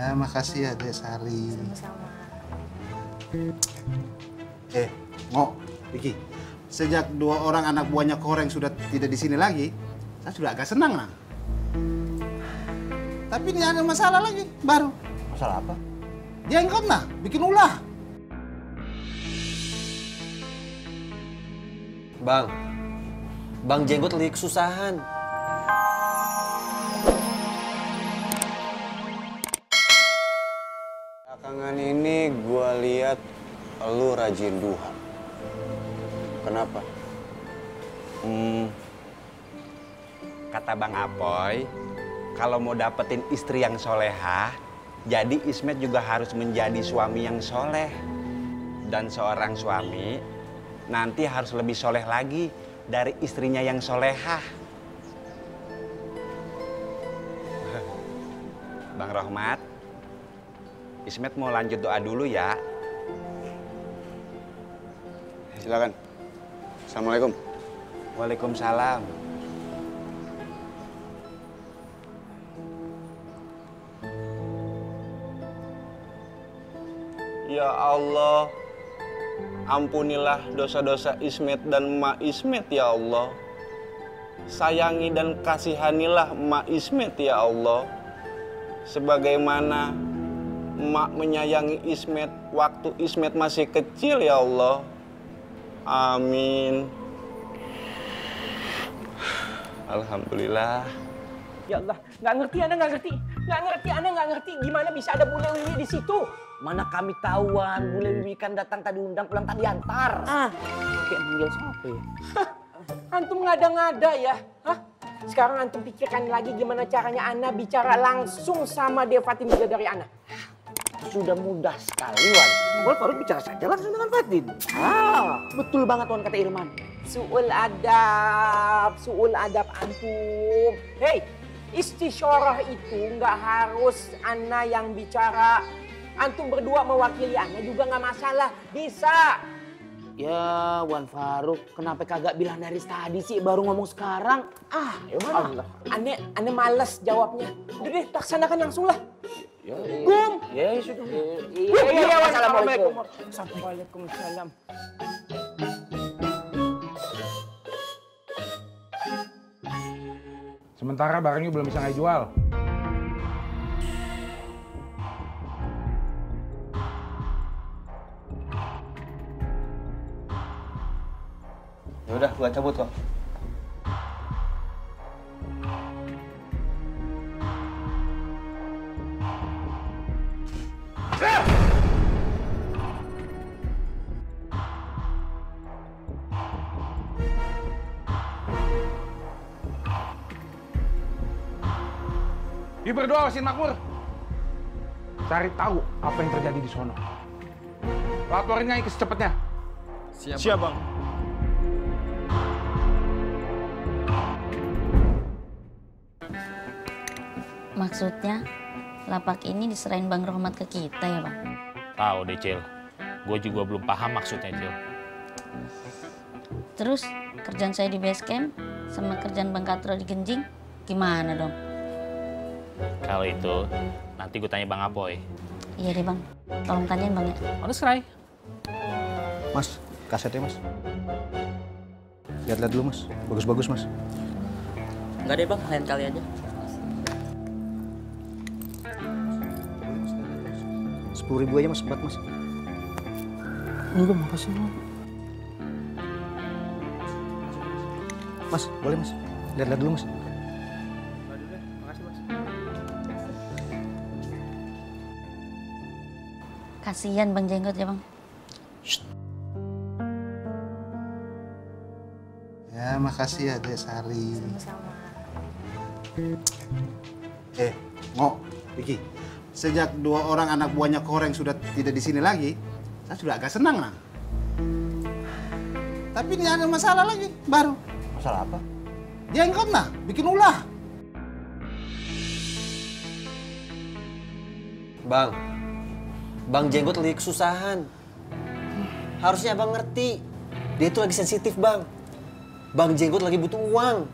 Ya, makasih ya, Dek Sari. Sama-sama. Ngok, Vicky. Sejak 2 orang anak buahnya Koreng sudah tidak di sini lagi, saya sudah agak senang, nah. Tapi ini ada masalah lagi, baru. Masalah apa? Jenggot, nah, bikin ulah. Bang Jenggot lagi kesusahan. Belakangan ini gua lihat lu rajin duha. Kenapa? Kata Bang Apoy, kalau mau dapetin istri yang solehah, jadi Ismet juga harus menjadi suami yang soleh. Dan seorang suami nanti harus lebih soleh lagi dari istrinya yang solehah. Bang Rohmat, Ismet mau lanjut doa dulu ya. Silakan. Assalamualaikum. Waalaikumsalam. Ya Allah, ampunilah dosa-dosa Ismet dan Mak Ismet ya Allah. Sayangi dan kasihanilah Mak Ismet ya Allah. Sebagaimana Mak menyayangi Ismet waktu Ismet masih kecil ya Allah. Amin. Alhamdulillah. Ya Allah, nggak ngerti, Anda nggak ngerti. Anda nggak ngerti gimana bisa ada bule Wiwi di situ. Mana kami tahuan, bule Wiwi kan datang tadi undang, pulang tadi antar. Kayak manggil siapa ya? Antum ngada-ngada ya? Hah? Sekarang antum pikirkan lagi gimana caranya Ana bicara langsung sama Devatin Bidadari Ana. Sudah mudah sekali, Wan. Wan Faruk bicara saja langsung dengan Fatin. Betul banget, Wan, kata Irman. Su'ul adab antum. Hei, istisyarah itu nggak harus Ana yang bicara. Antum berdua mewakili Ana juga nggak masalah, bisa. Ya, Wan Faruk, kenapa kagak bilang dari tadi sih, baru ngomong sekarang? Ya mana? Ane males jawabnya. Udah deh, laksanakan langsung lah. Gum. Ya, sudah. Iya, wassalamualaikum. Waalaikumsalam. Sementara barangnya belum bisa saya jual. Ya udah, gua cabut kok. Dia berdoa Wasin Makmur. Cari tahu apa yang terjadi di sono. Laporin Nyai secepatnya. Siap, Bang. Maksudnya, lapak ini diserahin Bang Rohmat ke kita ya, Bang? Tahu deh, Cil. Gue juga belum paham maksudnya, Cil. Terus, kerjaan saya di base camp sama kerjaan Bang Katro di Genjing, gimana dong? Kalau itu, nanti gue tanya Bang Apoy. Iya deh, Bang. Tolong tanyain, Bang ya. Honest, Ray. Mas, kasetnya, Mas. Lihat-lihat dulu, Mas. Bagus-bagus, Mas. Enggak deh, Bang. Lain kali aja. 10.000 aja, Mas. Buat, Mas. Enggak, makasih, Bang. Mas, boleh, Mas. Lihat-lihat dulu, Mas. Kasihan Bang Jenggot ya, Bang. Ya, makasih ya, Dek Sari. Sama-sama. Ngok, Vicky. Sejak 2 orang anak buahnya Koreng sudah tidak di sini lagi, saya sudah agak senang, nah. Tapi ini ada masalah lagi, baru. Masalah apa? Jenggot, nah, bikin ulah. Bang Jenggot lagi kesusahan. Harusnya Abang ngerti. Dia itu lagi sensitif, Bang. Bang Jenggot lagi butuh uang.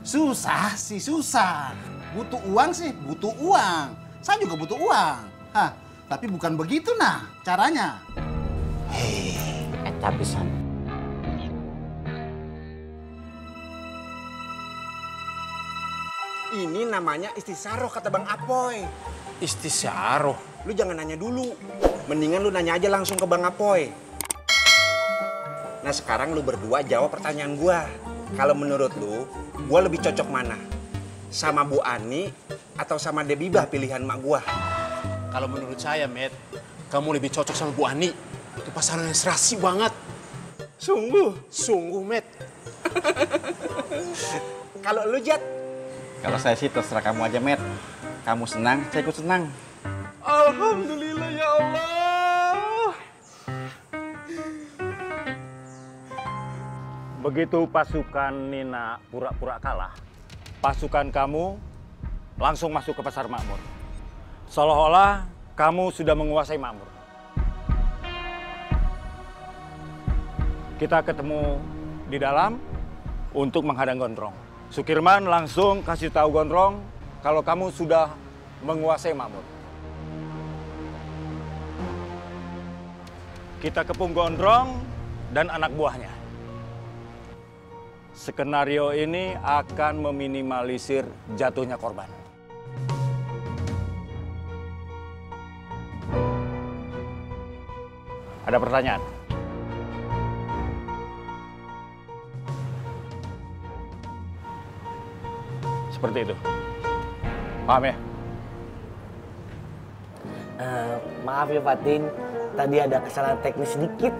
Susah sih, susah. Butuh uang sih, butuh uang. Saya juga butuh uang. Hah, tapi bukan begitu nah caranya. Eta pisan. Ini namanya istisaroh kata Bang Apoy. Istisaroh. Lu jangan nanya dulu. Mendingan lu nanya aja langsung ke Bang Apoy. Nah sekarang lu berdua jawab pertanyaan gua. Kalau menurut lu, gua lebih cocok mana? Sama Bu Ani atau sama Debibah pilihan mak gua? Kalau menurut saya, Met, kamu lebih cocok sama Bu Ani. Itu pasangan yang serasi banget. Sungguh? Sungguh, Met. Kalau lu, Jat? Kalau saya sih terserah kamu aja, Met. Kamu senang, saya ikut senang. Alhamdulillah ya Allah. Begitu pasukan Nina pura-pura kalah, pasukan kamu langsung masuk ke pasar makmur. Seolah-olah kamu sudah menguasai makmur. Kita ketemu di dalam untuk menghadang Gondrong. Sukirman langsung kasih tahu Gondrong kalau kamu sudah menguasai makmur. Kita kepung Gondrong dan anak buahnya. Skenario ini akan meminimalisir jatuhnya korban. Ada pertanyaan? Seperti itu. Paham ya? Maaf ya Fatin, tadi ada kesalahan teknis sedikit.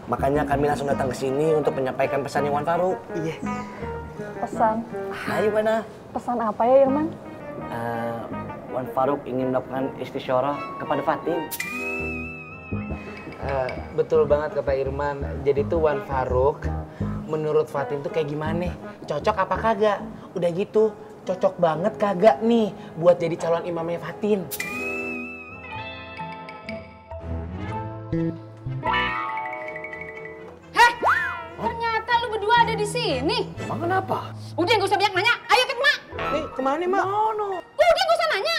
Makanya kami langsung datang ke sini untuk menyampaikan pesan Wan Faruk. Iya. Pesan? Ayo mana? Pesan apa ya Irman? Wan Faruk ingin melakukan istisyarah kepada Fatin. Betul banget kata Irman. Jadi tuh Wan Faruk, menurut Fatin tuh kayak gimana? Cocok apa kagak? Udah gitu, cocok banget kagak nih buat jadi calon imamnya Fatin? Heh, ternyata lu berdua ada di sini. Emang kenapa? Udah nggak usah banyak nanya, ayo ke Mak. Nih, kemana Mak? Udah nggak usah nanya.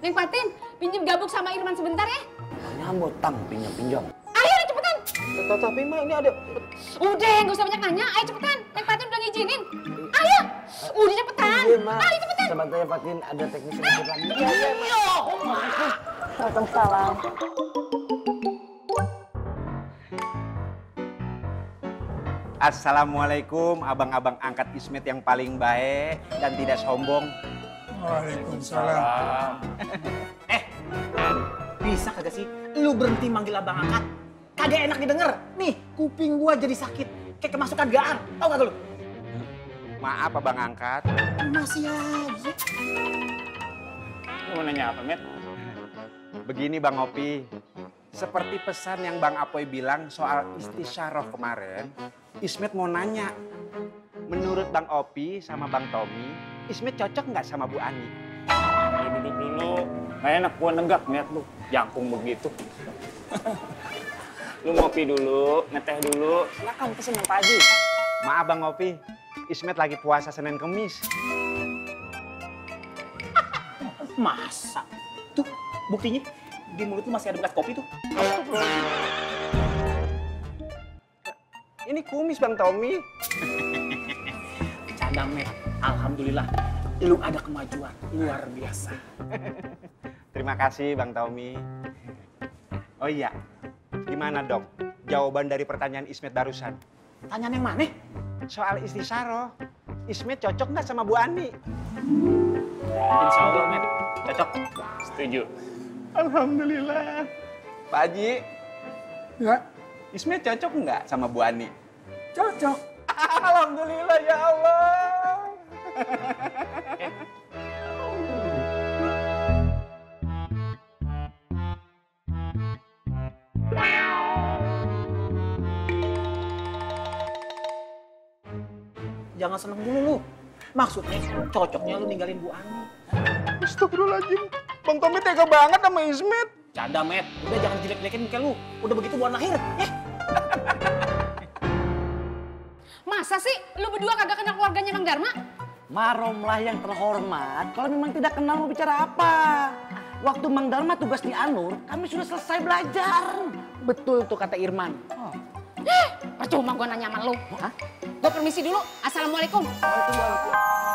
Neng Fatin, pinjem gabuk sama Irman sebentar ya. Nyambut tang, pinjam. Ayo udah cepetan. Tapi Mak ini ada... Udah nggak usah banyak nanya, ayo cepetan. Neng Fatin udah ngizinin. Ayo, udah cepetan. Iya, Mak. Ayo cepetan. Sebentar ya Fatin, ada teknis sedikit lagi. Iya, Mak. Waalaikumsalam. Assalamualaikum abang-abang angkat Ismet yang paling baik dan tidak sombong. Waalaikumsalam. Bisa kagak sih lu berhenti manggil abang angkat? Kagak enak didengar. Nih, kuping gua jadi sakit. Kayak kemasukan gaan. Tahu gak lu? Maaf abang angkat. Masih aja. Lu mau nanya apa, Met? Begini Bang Opi, seperti pesan yang Bang Apoy bilang soal istisyarah kemarin, Ismet mau nanya, menurut Bang Opi sama Bang Tommy, Ismet cocok nggak sama Bu Ani? Duduk dulu, nggak enak gua nenggak ngeliat lu, jangkung begitu. Lu ngopi dulu, ngeteh dulu, silakan pesen yang Pak Haji. Maaf Bang Opi, Ismet lagi puasa Senin Kemis. Masa? Tuh, buktinya di mulut lu masih ada bekas kopi tuh. Ini kumis Bang Tommy. Bercanda, Met. Alhamdulillah, lu ada kemajuan luar biasa. Terima kasih Bang Tommy. Oh iya, gimana dok? Jawaban dari pertanyaan Ismet barusan. Tanyaan yang mana? Soal istisyarah, Ismet cocok nggak sama Bu Ani? Insya Allah, Met. Cocok. Setuju. Alhamdulillah. Pak Haji. Ya, Ismet cocok nggak sama Bu Ani? cocok. Alhamdulillah ya Allah. Jangan seneng dulu lu. Maksudnya cocoknya lu ninggalin Bu Ani. Astagfirullahaladzim. Bang Tommy tega banget sama Ismet. Canda, Met. Udah jangan jelek-jelekin muka lu. Udah begitu buat lahir, ya. Masa sih lu berdua kagak kenal keluarganya Kang Dharma? Maromlah yang terhormat, kalau memang tidak kenal mau bicara apa. Waktu Mang Dharma tugas di Anur, kami sudah selesai belajar. Betul tuh kata Irman. Percuma gua nanya sama lu. Gua permisi dulu. Assalamualaikum. Waalaikumsalam.